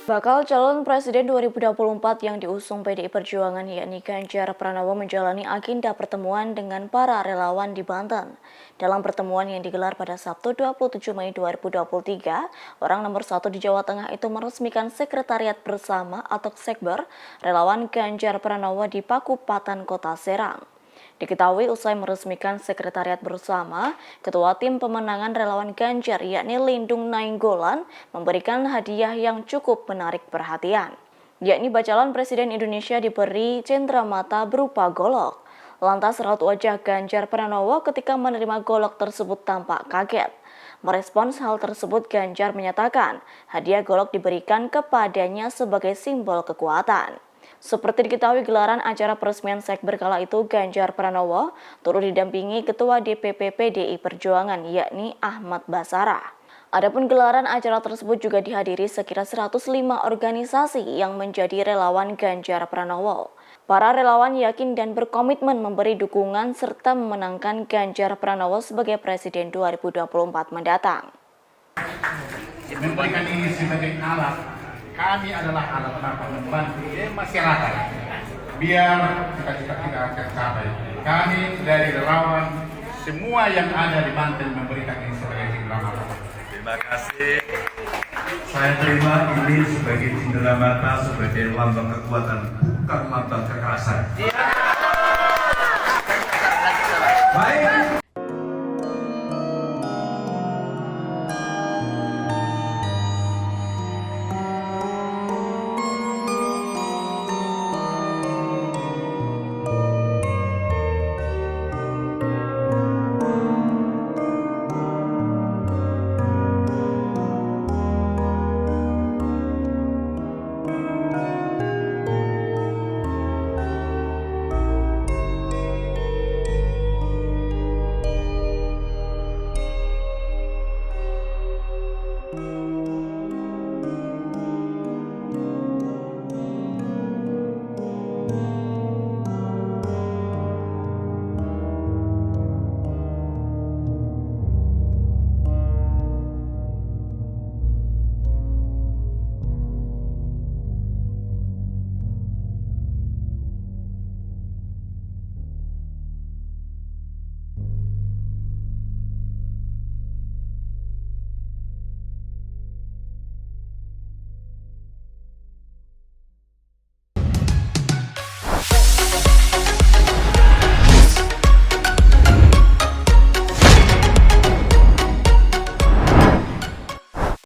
Bakal calon Presiden 2024 yang diusung PDI Perjuangan yakni Ganjar Pranowo menjalani agenda pertemuan dengan para relawan di Banten. Dalam pertemuan yang digelar pada Sabtu 27 Mei 2023, orang nomor 1 di Jawa Tengah itu meresmikan Sekretariat Bersama atau Sekber relawan Ganjar Pranowo di Pakupatan Kota Serang. Diketahui usai meresmikan Sekretariat Bersama, Ketua Tim Pemenangan Relawan Ganjar yakni Lindung Nainggolan memberikan hadiah yang cukup menarik perhatian. Yakni calon Presiden Indonesia diberi cenderamata berupa golok. Lantas raut wajah Ganjar Pranowo ketika menerima golok tersebut tampak kaget. Merespons hal tersebut, Ganjar menyatakan hadiah golok diberikan kepadanya sebagai simbol kekuatan. Seperti diketahui gelaran acara peresmian Sekber kala itu, Ganjar Pranowo turut didampingi Ketua DPP PDI Perjuangan yakni Ahmad Basarah. Adapun gelaran acara tersebut juga dihadiri sekira 105 organisasi yang menjadi relawan Ganjar Pranowo. Para relawan yakin dan berkomitmen memberi dukungan serta memenangkan Ganjar Pranowo sebagai Presiden 2024 mendatang. Memberikan ini sebagai alat. Kami adalah alat apa membantu masyarakat biar cita-cita kita tercapai. Kami dari relawan semua yang ada di Banten memberikan ini sebagai cenderamata. Terima kasih. Saya terima ini sebagai cenderamata, sebagai lambang kekuatan, bukan lambang kekerasan. Baik.